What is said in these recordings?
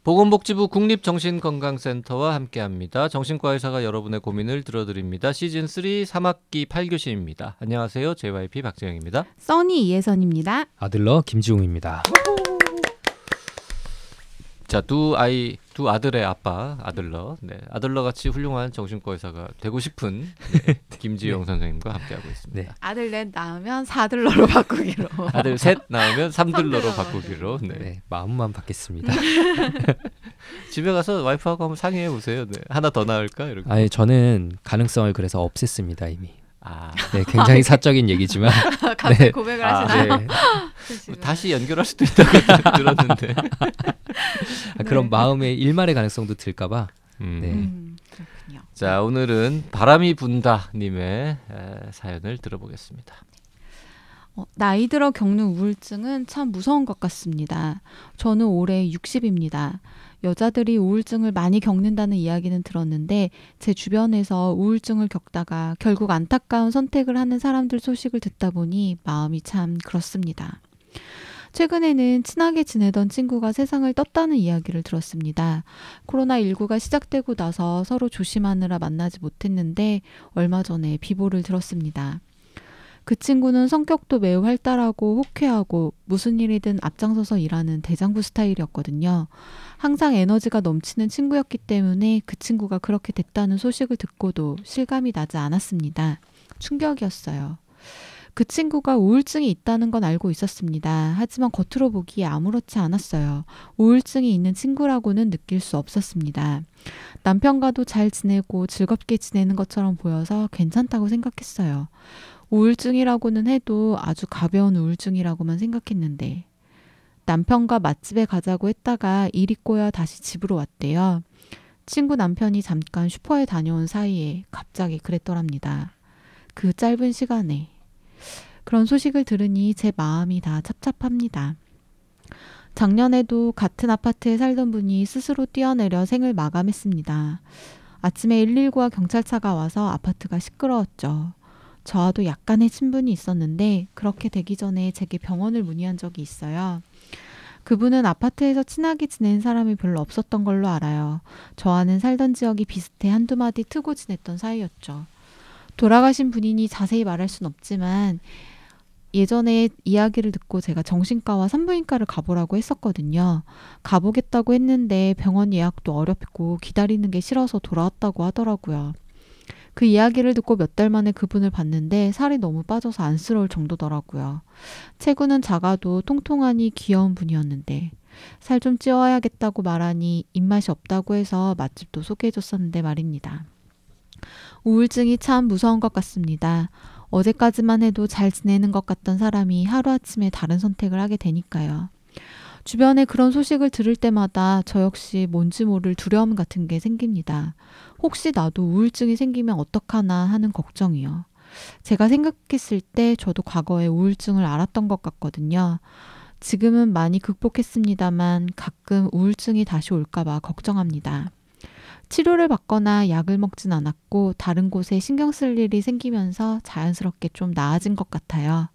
보건복지부 국립정신건강센터와 함께합니다. 정신과 의사가 여러분의 고민을 들어드립니다. 시즌3 3학기 8교시입니다. 안녕하세요. JYP 박재영입니다. 써니 이혜선입니다. 아들러 김지웅입니다. 자, 두 아들의 아빠, 아들러. 네, 아들러 같이 훌륭한 정신과 의사가 되고 싶은 김지영 선생님과 함께하고 있습니다. 네. 아들 넷 낳으면 4들러로 바꾸기로. 아들 셋 낳으면 3들러로 바꾸기로. 네. 마음만 받겠습니다. 집에 가서 와이프하고 한번 상의해 보세요. 네. 하나 더 낳을까? 이렇게. 아니, 저는 가능성을 그래서 없앴습니다, 이미. 네, 굉장히 사적인 얘기지만 갑자기 고백을 하시나요? 네. 다시 연결할 수도 있다고 들었는데 그런 마음의 일말의 가능성도 들까봐. 그렇군요. 자, 오늘은 바람이 분다 님의 사연을 들어보겠습니다. 나이 들어 겪는 우울증은 참 무서운 것 같습니다. 저는 올해 60입니다. 여자들이 우울증을 많이 겪는다는 이야기는 들었는데 제 주변에서 우울증을 겪다가 결국 안타까운 선택을 하는 사람들 소식을 듣다 보니 마음이 참 그렇습니다. 최근에는 친하게 지내던 친구가 세상을 떴다는 이야기를 들었습니다. 코로나19가 시작되고 나서 서로 조심하느라 만나지 못했는데 얼마 전에 비보를 들었습니다. 그 친구는 성격도 매우 활달하고 호쾌하고 무슨 일이든 앞장서서 일하는 대장부 스타일이었거든요. 항상 에너지가 넘치는 친구였기 때문에 그 친구가 그렇게 됐다는 소식을 듣고도 실감이 나지 않았습니다. 충격이었어요. 그 친구가 우울증이 있다는 건 알고 있었습니다. 하지만 겉으로 보기에 아무렇지 않았어요. 우울증이 있는 친구라고는 느낄 수 없었습니다. 남편과도 잘 지내고 즐겁게 지내는 것처럼 보여서 괜찮다고 생각했어요. 우울증이라고는 해도 아주 가벼운 우울증이라고만 생각했는데 남편과 맛집에 가자고 했다가 일이 꼬여 다시 집으로 왔대요. 친구 남편이 잠깐 슈퍼에 다녀온 사이에 갑자기 그랬더랍니다. 그 짧은 시간에. 그런 소식을 들으니 제 마음이 다 찹찹합니다. 작년에도 같은 아파트에 살던 분이 스스로 뛰어내려 생을 마감했습니다. 아침에 119와 경찰차가 와서 아파트가 시끄러웠죠. 저와도 약간의 친분이 있었는데 그렇게 되기 전에 제게 병원을 문의한 적이 있어요. 그분은 아파트에서 친하게 지낸 사람이 별로 없었던 걸로 알아요. 저와는 살던 지역이 비슷해 한두 마디 트고 지냈던 사이였죠. 돌아가신 분이니 자세히 말할 순 없지만 예전에 이야기를 듣고 제가 정신과와 산부인과를 가보라고 했었거든요. 가보겠다고 했는데 병원 예약도 어렵고 기다리는 게 싫어서 돌아왔다고 하더라고요. 그 이야기를 듣고 몇 달 만에 그분을 봤는데 살이 너무 빠져서 안쓰러울 정도더라고요. 체구는 작아도 통통하니 귀여운 분이었는데 살 좀 찌워야겠다고 말하니 입맛이 없다고 해서 맛집도 소개해줬었는데 말입니다. 우울증이 참 무서운 것 같습니다. 어제까지만 해도 잘 지내는 것 같던 사람이 하루아침에 다른 선택을 하게 되니까요. 주변에 그런 소식을 들을 때마다 저 역시 뭔지 모를 두려움 같은 게 생깁니다. 혹시 나도 우울증이 생기면 어떡하나 하는 걱정이요. 제가 생각했을 때 저도 과거에 우울증을 앓았던 것 같거든요. 지금은 많이 극복했습니다만 가끔 우울증이 다시 올까봐 걱정합니다. 치료를 받거나 약을 먹진 않았고 다른 곳에 신경 쓸 일이 생기면서 자연스럽게 좀 나아진 것 같아요.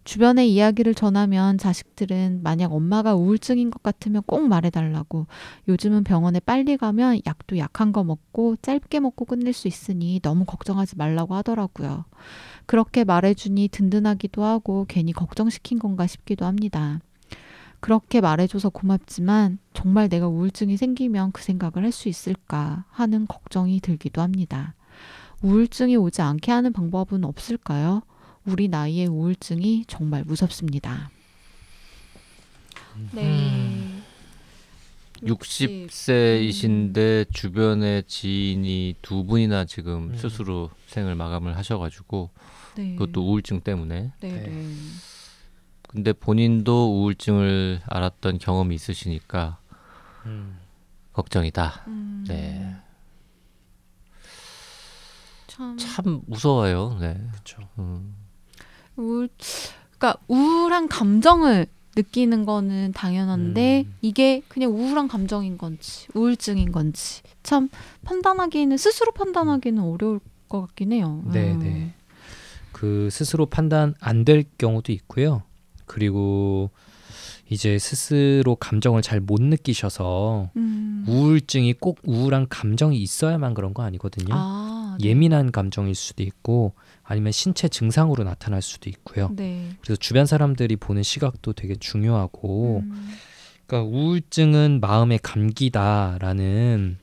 주변에 이야기를 전하면 자식들은 만약 엄마가 우울증인 것 같으면 꼭 말해달라고 요즘은 병원에 빨리 가면 약도 약한 거 먹고 짧게 먹고 끝낼 수 있으니 너무 걱정하지 말라고 하더라고요. 그렇게 말해주니 든든하기도 하고 괜히 걱정시킨 건가 싶기도 합니다. 그렇게 말해줘서 고맙지만 정말 내가 우울증이 생기면 그 생각을 할 수 있을까 하는 걱정이 들기도 합니다. 우울증이 오지 않게 하는 방법은 없을까요? 우리 나이의 우울증이 정말 무섭습니다. 네. 60세이신데 주변에 지인이 두 분이나 지금 스스로 생을 마감을 하셔가지고 그것도 우울증 때문에. 근데 본인도 우울증을 앓았던 경험이 있으시니까 걱정이다. 네. 참 무서워요. 네. 그렇죠. 그러니까 우울한 감정을 느끼는 거는 당연한데 이게 그냥 우울한 감정인 건지 우울증인 건지 참 스스로 판단하기는 어려울 것 같긴 해요. 그 스스로 판단 안 될 경우도 있고요. 그리고 이제 스스로 감정을 잘 못 느끼셔서 우울증이 꼭 우울한 감정이 있어야만 그런 거 아니거든요. 아, 네. 예민한 감정일 수도 있고 아니면 신체 증상으로 나타날 수도 있고요. 네. 그래서 주변 사람들이 보는 시각도 되게 중요하고 음. 그러니까 우울증은 마음의 감기다라는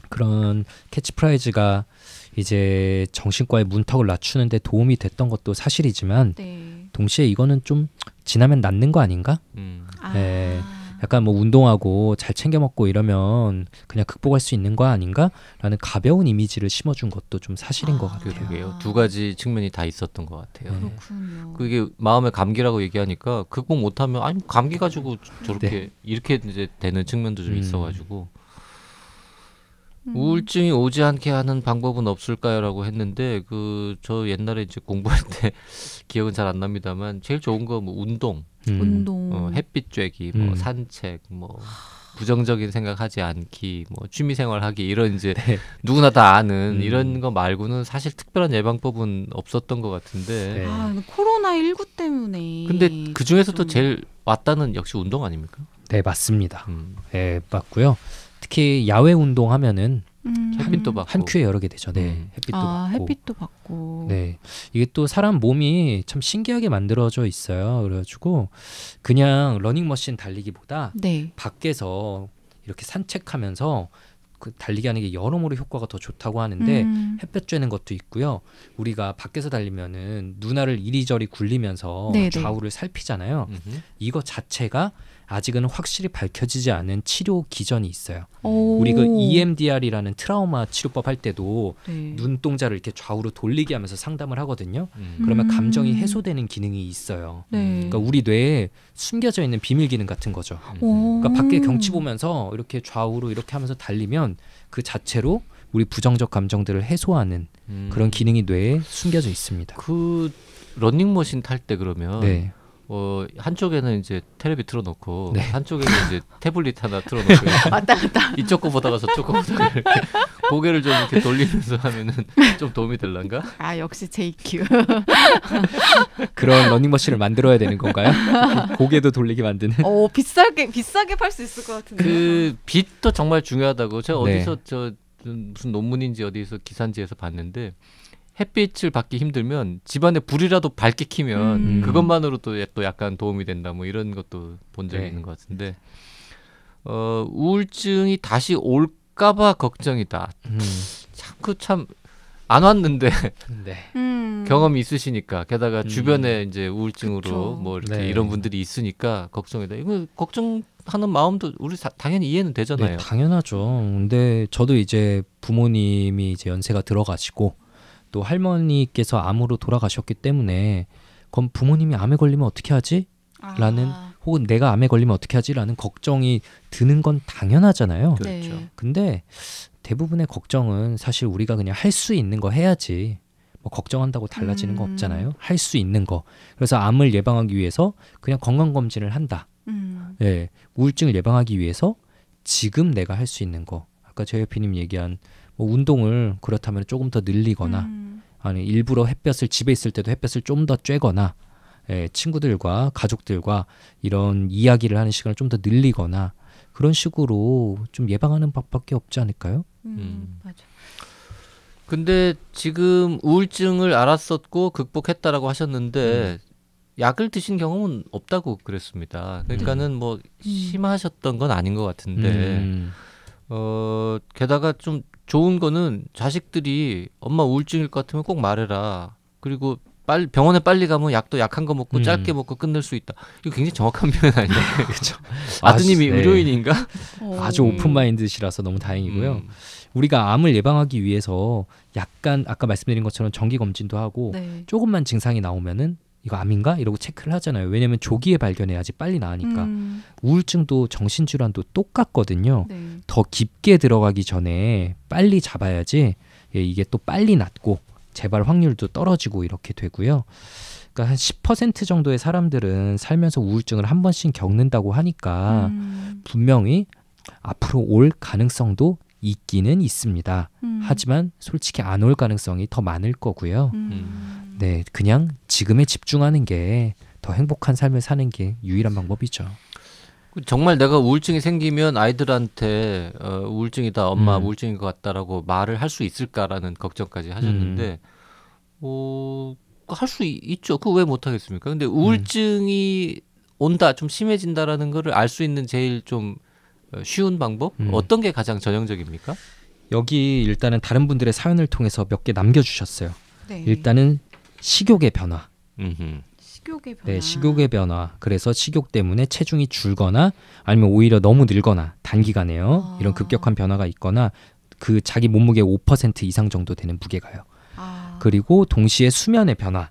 그런 캐치프라이즈가 이제 정신과의 문턱을 낮추는 데 도움이 됐던 것도 사실이지만 네. 동시에 이거는 좀 지나면 낫는 거 아닌가? 아. 네. 약간 뭐 운동하고 잘 챙겨 먹고 이러면 그냥 극복할 수 있는 거 아닌가? 라는 가벼운 이미지를 심어준 것도 좀 사실인 것 같아요. 그러게요. 두 가지 측면이 다 있었던 것 같아요. 네. 그렇군요. 그게 마음의 감기라고 얘기하니까 극복 못하면 아니 감기 가지고 저렇게 네. 이렇게 이제 되는 측면도 좀 있어가지고 음. 우울증이 오지 않게 하는 방법은 없을까요라고 했는데 그 저 옛날에 이제 공부할 때 기억은 잘 안 납니다만 제일 좋은 거 뭐 운동, 운동. 햇빛 쬐기, 뭐 음. 산책, 뭐 부정적인 생각하지 않기, 뭐 취미생활하기 이런 이제 네. 누구나 다 아는 음. 이런 거 말고는 사실 특별한 예방법은 없었던 것 같은데. 네. 아, 코로나19 때문에. 근데 그 중에서도 좀- 제일 왔다는 역시 운동 아닙니까? 네, 맞습니다. 음. 네, 맞고요. 특히 야외 운동하면은 햇빛도 받고. 한 큐에 여러 개 되죠. 네, 음. 햇빛도 아, 받고. 햇빛도 받고. 네, 이게 또 사람 몸이 참 신기하게 만들어져 있어요. 그래가지고 그냥 러닝머신 달리기보다 네. 밖에서 이렇게 산책하면서 그 달리기 하는 게 여러모로 효과가 더 좋다고 하는데 햇볕 쬐는 것도 있고요. 우리가 밖에서 달리면은 눈알을 이리저리 굴리면서 네네. 좌우를 살피잖아요. 음흠. 이거 자체가 아직은 확실히 밝혀지지 않은 치료 기전이 있어요. 오. 우리 그 EMDR이라는 트라우마 치료법 할 때도 네. 눈동자를 이렇게 좌우로 돌리게 하면서 상담을 하거든요. 음. 그러면 음. 감정이 해소되는 기능이 있어요. 네. 그러니까 우리 뇌에 숨겨져 있는 비밀 기능 같은 거죠. 오. 그러니까 밖에 경치 보면서 이렇게 좌우로 이렇게 하면서 달리면 그 자체로 우리 부정적 감정들을 해소하는 그런 기능이 뇌에 숨겨져 있습니다. 그 러닝머신 탈 때 그러면 네. 한쪽에는 이제 텔레비 틀어놓고 네. 한쪽에는 이제 태블릿 하나 틀어놓고 왔다 갔다. 이쪽 거 보다가 저쪽 거 보다가 이렇게 고개를 좀 이렇게 돌리면서 하면은 좀 도움이 될란가? 아, 역시 JQ. 그런 러닝머신을 만들어야 되는 건가요? 고개도 돌리게 만드는. 비싸게 팔 수 있을 것 같은데. 그 빛도 정말 중요하다고 제가 네. 어디서 무슨 논문인지 어디서 기사인지에서 봤는데 햇빛을 받기 힘들면 집안에 불이라도 밝게 키면 그것만으로도 또 약간 도움이 된다 뭐 이런 것도 본 적이 네. 있는 것 같은데 우울증이 다시 올까봐 걱정이다. 참 안 왔는데 네. 경험이 있으시니까 게다가 주변에 이제 우울증으로 그쵸. 뭐 이렇게 네. 이런 분들이 있으니까 걱정이다. 이거 걱정하는 마음도 우리 당연히 이해는 되잖아요. 네, 당연하죠. 근데 저도 이제 부모님이 이제 연세가 들어가시고 또 할머니께서 암으로 돌아가셨기 때문에 그럼 부모님이 암에 걸리면 어떻게 하지? 라는 혹은 내가 암에 걸리면 어떻게 하지? 라는 걱정이 드는 건 당연하잖아요. 그렇죠. 네. 근데 대부분의 걱정은 사실 우리가 그냥 할 수 있는 거 해야지 뭐 걱정한다고 달라지는 거 없잖아요. 할 수 있는 거. 그래서 암을 예방하기 위해서 그냥 건강검진을 한다. 예, 우울증을 예방하기 위해서 지금 내가 할 수 있는 거. 아까 제이피님 얘기한 뭐 운동을 그렇다면 조금 더 늘리거나 아니 일부러 햇볕을 집에 있을 때도 햇볕을 좀 더 쬐거나 예, 친구들과 가족들과 이런 이야기를 하는 시간을 좀 더 늘리거나 그런 식으로 좀 예방하는 법밖에 없지 않을까요? 맞아. 근데 지금 우울증을 알았었고 극복했다라고 하셨는데 약을 드신 경험은 없다고 그랬습니다. 그러니까는 뭐 심하셨던 건 아닌 것 같은데 게다가 좀 좋은 거는 자식들이 엄마 우울증일 것 같으면 꼭 말해라. 그리고 병원에 빨리 가면 약도 약한 거 먹고 짧게 먹고 끝낼 수 있다. 이거 굉장히 정확한 표현 아니에요? 그렇죠. 아드님이 네. 의료인인가? 아주 오픈 마인드시라서 너무 다행이고요. 우리가 암을 예방하기 위해서 약간 아까 말씀드린 것처럼 정기 검진도 하고 네. 조금만 증상이 나오면은 이거 암인가 이러고 체크를 하잖아요. 왜냐하면 조기에 발견해야지 빨리 나으니까. 우울증도 정신질환도 똑같거든요. 네. 더 깊게 들어가기 전에 빨리 잡아야지 이게 또 빨리 낫고 재발 확률도 떨어지고 이렇게 되고요. 그러니까 한 10% 정도의 사람들은 살면서 우울증을 한 번씩 겪는다고 하니까 분명히 앞으로 올 가능성도 있기는 있습니다. 하지만 솔직히 안 올 가능성이 더 많을 거고요. 네, 그냥 지금에 집중하는 게 더 행복한 삶을 사는 게 유일한 방법이죠. 정말 내가 우울증이 생기면 아이들한테 우울증이다, 엄마 우울증인 것 같다라고 말을 할 수 있을까라는 걱정까지 하셨는데 할 수 있죠. 그거 왜 못하겠습니까? 근데 우울증이 온다, 좀 심해진다라는 거를 알 수 있는 제일 좀 쉬운 방법? 어떤 게 가장 전형적입니까? 여기 일단은 다른 분들의 사연을 통해서 몇 개 남겨주셨어요. 네. 일단은 식욕의 변화. 식욕의 변화. 네, 식욕의 변화. 그래서 식욕 때문에 체중이 줄거나 아니면 오히려 너무 늘거나 단기간에요. 이런 급격한 변화가 있거나 그 자기 몸무게 5% 이상 정도 되는 무게가요. 그리고 동시에 수면의 변화.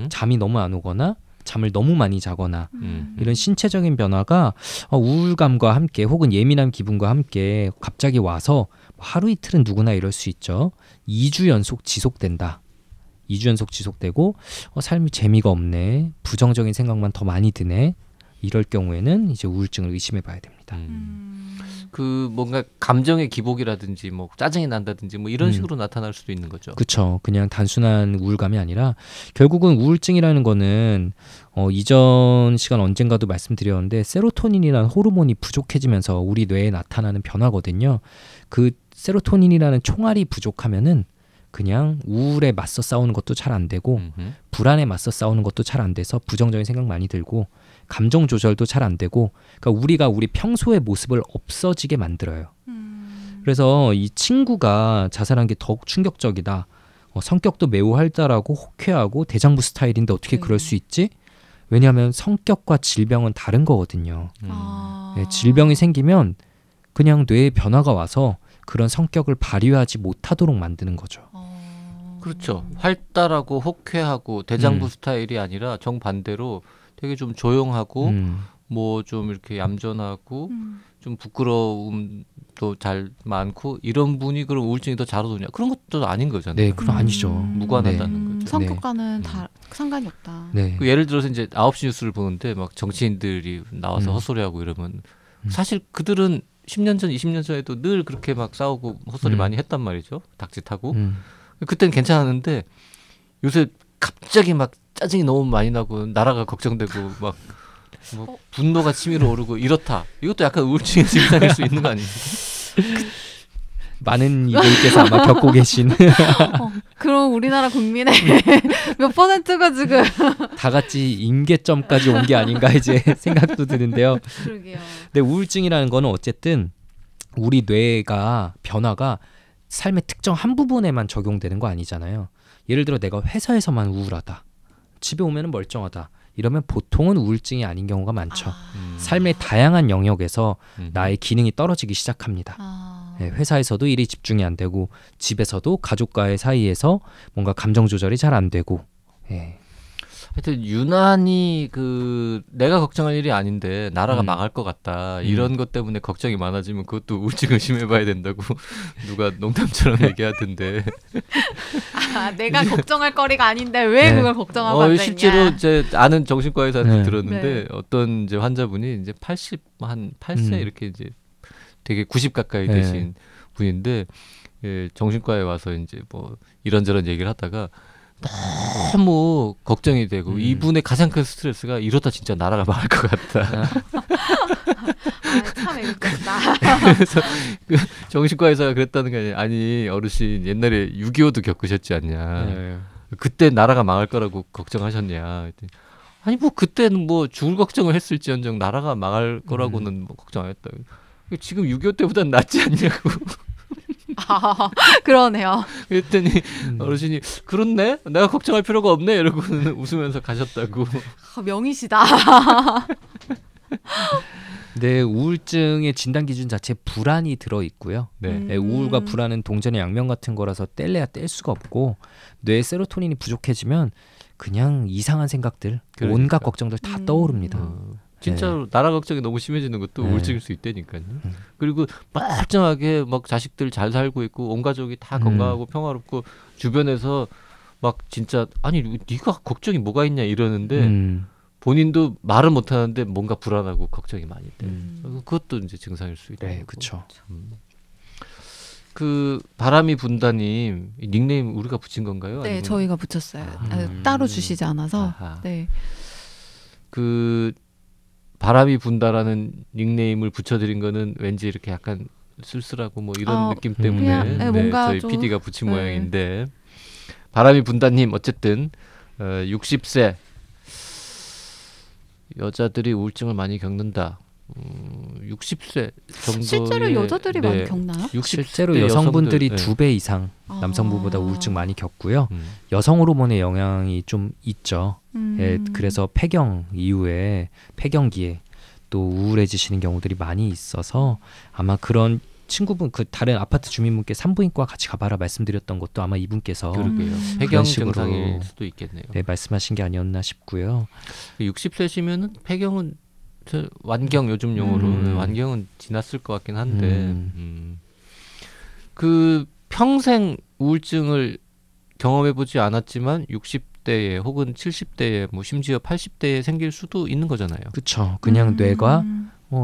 잠이 너무 안 오거나 잠을 너무 많이 자거나 이런 신체적인 변화가 우울감과 함께 혹은 예민한 기분과 함께 갑자기 와서 하루 이틀은 누구나 이럴 수 있죠. 2주 연속 지속된다. 2주 연속 지속되고 삶이 재미가 없네. 부정적인 생각만 더 많이 드네. 이럴 경우에는 이제 우울증을 의심해 봐야 됩니다. 그 뭔가 감정의 기복이라든지 뭐 짜증이 난다든지 뭐 이런 식으로 나타날 수도 있는 거죠. 그렇죠. 그냥 단순한 우울감이 아니라 결국은 우울증이라는 거는 이전 시간 언젠가도 말씀드렸는데 세로토닌이라는 호르몬이 부족해지면서 우리 뇌에 나타나는 변화거든요. 그 세로토닌이라는 총알이 부족하면은 그냥 우울에 맞서 싸우는 것도 잘 안 되고 불안에 맞서 싸우는 것도 잘 안 돼서 부정적인 생각 많이 들고 감정 조절도 잘 안 되고 그러니까 우리가 우리 평소의 모습을 없어지게 만들어요. 그래서 이 친구가 자살한 게 더욱 충격적이다. 성격도 매우 활달하고 호쾌하고 대장부 스타일인데 어떻게 그럴 수 있지? 왜냐하면 성격과 질병은 다른 거거든요. 네, 질병이 생기면 그냥 뇌에 변화가 와서 그런 성격을 발휘하지 못하도록 만드는 거죠. 그렇죠. 활달하고 호쾌하고 대장부 스타일이 아니라 정반대로 되게 좀 조용하고 뭐 좀 이렇게 얌전하고 좀 부끄러움도 잘 많고 이런 분이 그럼 우울증이 더 잘 오느냐? 그런 것도 아닌 거잖아요. 네, 그건 아니죠. 무관하다는 거죠. 성격과는 다 상관이 없다. 네. 그 예를 들어서 이제 9시 뉴스를 보는데 막 정치인들이 나와서 헛소리하고 이러면 사실 그들은 10년 전, 20년 전에도 늘 그렇게 막 싸우고 헛소리 많이 했단 말이죠. 닥짓하고. 그때는 괜찮았는데 요새 갑자기 막 짜증이 너무 많이 나고 나라가 걱정되고 막 뭐 분노가 치밀어 오르고 이렇다. 이것도 약간 우울증의 증상일 수 있는 거 아닙니까? 많은 이들께서 아마 겪고 계신 그럼 우리나라 국민의 몇 퍼센트가 지금 다 같이 임계점까지 온 게 아닌가 이제 생각도 드는데요. 그러게요. 근데 우울증이라는 거는 어쨌든 우리 뇌가 변화가 삶의 특정 한 부분에만 적용되는 거 아니잖아요. 예를 들어 내가 회사에서만 우울하다. 집에 오면 멀쩡하다. 이러면 보통은 우울증이 아닌 경우가 많죠. 삶의 다양한 영역에서 나의 기능이 떨어지기 시작합니다. 네, 회사에서도 일이 집중이 안 되고 집에서도 가족과의 사이에서 뭔가 감정 조절이 잘 안 되고 하여튼 유난히 그 내가 걱정할 일이 아닌데 나라가 망할 것 같다 이런 것 때문에 걱정이 많아지면 그것도 우울증 의심해봐야 된다고 누가 농담처럼 얘기하던데. 내가 걱정할 거리가 아닌데 왜 그걸 걱정하고 앉아있냐. 실제로 제 아는 정신과 의사한테 들었는데 네. 어떤 이제 환자분이 이제 8세 이렇게 이제 되게 90 가까이 되신 분인데 정신과에 와서 이제 뭐 이런저런 얘기를 하다가 너무 걱정이 되고 이분의 가장 큰 스트레스가 이러다 진짜 나라가 망할 것 같다. 참 애국다. 그래서 그 정신과 의사가 그랬다는 게 아니 어르신 옛날에 6.25도 겪으셨지 않냐. 그때 나라가 망할 거라고 걱정하셨냐. 아니 뭐 그때는 뭐 죽을 걱정을 했을지언정 나라가 망할 거라고는 뭐 걱정 안 했다. 지금 6.25 때보단 낫지 않냐고. 그러네요. 그랬더니 어르신이 그렇네? 내가 걱정할 필요가 없네? 이러고 웃으면서 가셨다고. 명이시다. 네, 우울증의 진단 기준 자체에 불안이 들어있고요. 네, 우울과 불안은 동전의 양면 같은 거라서 뗄래야 뗄 수가 없고 뇌의 세로토닌이 부족해지면 그냥 이상한 생각들, 그러니까. 온갖 걱정들 다 떠오릅니다. 진짜로 나라 걱정이 너무 심해지는 것도 우울증일 수 있다니까요. 그리고 멀쩡하게 막 자식들 잘 살고 있고 온 가족이 다 건강하고 평화롭고 주변에서 막 진짜 아니 네가 걱정이 뭐가 있냐 이러는데 본인도 말은 못하는데 뭔가 불안하고 걱정이 많이 돼. 그것도 이제 증상일 수 있다. 네, 그렇죠. 그 바람이 분다님 닉네임 우리가 붙인 건가요? 네, 아니면? 저희가 붙였어요. 따로 주시지 않아서. 아하. 네. 그 바람이 분다라는 닉네임을 붙여드린 거는 왠지 이렇게 약간 쓸쓸하고 뭐 이런 느낌 때문에 그냥, 네, 뭔가 저희 좀, PD가 붙인 네. 모양인데 바람이 분다님 어쨌든 60세 여자들이 우울증을 많이 겪는다. 60세 정도의 실제로 여자들이 많이 겪나요? 60대 실제로 여성분들이 여성들, 2배 이상 아. 남성분보다 우울증 많이 겪고요. 음. 여성 호르몬의 영향이 좀 있죠. 음. 예, 그래서 폐경 이후에 폐경기에 또 우울해지시는 경우들이 많이 있어서 아마 그런 친구분 그 다른 아파트 주민분께 산부인과 같이 가봐라 말씀드렸던 것도 아마 이분께서 그러게요. 폐경 그런 식으로 증상일 수도 있겠네요. 네, 말씀하신 게 아니었나 싶고요. 60세시면은 폐경은 완경 요즘 용어로 완경은 지났을 것 같긴 한데 그 평생 우울증을 경험해보지 않았지만 60대에 혹은 70대에 뭐 심지어 80대에 생길 수도 있는 거잖아요. 그렇죠. 그냥 뇌가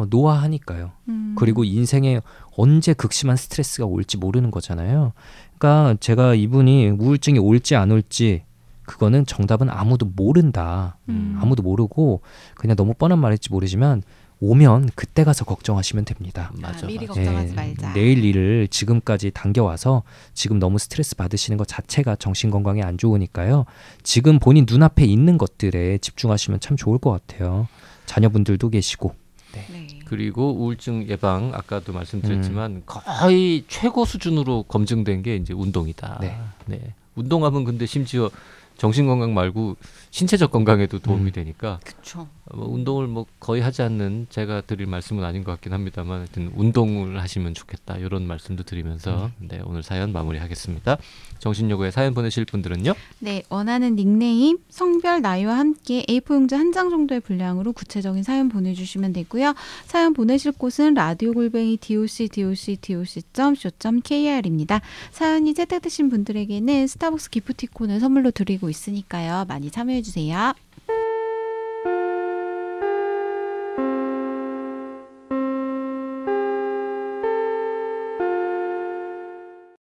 노화하니까요. 그리고 인생에 언제 극심한 스트레스가 올지 모르는 거잖아요. 그러니까 제가 이분이 우울증이 올지 안 올지 그거는 정답은 아무도 모른다. 아무도 모르고 그냥 너무 뻔한 말일지 모르지만 오면 그때 가서 걱정하시면 됩니다. 맞아. 미리 걱정하지 말자. 내일 일을 지금까지 당겨와서 지금 너무 스트레스 받으시는 것 자체가 정신건강에 안 좋으니까요. 지금 본인 눈앞에 있는 것들에 집중하시면 참 좋을 것 같아요. 자녀분들도 계시고. 네. 그리고 우울증 예방 아까도 말씀드렸지만 거의 최고 수준으로 검증된 게 이제 운동이다. 네. 운동하면 근데 심지어 정신 건강 말고 신체적 건강에도 도움이 되니까 그렇죠. 운동을 뭐 거의 하지 않는 제가 드릴 말씀은 아닌 것 같긴 합니다만 하여튼 운동을 하시면 좋겠다 이런 말씀도 드리면서 네, 오늘 사연 마무리하겠습니다. 정신요구에 사연 보내실 분들은요. 네, 원하는 닉네임, 성별, 나이와 함께 A4 용지 한 장 정도의 분량으로 구체적인 사연 보내주시면 되고요. 사연 보내실 곳은 radio@doc.co.kr입니다. 사연이 채택되신 분들에게는 스타벅스 기프티콘을 선물로 드리고 있으니까요. 많이 참여해주세요.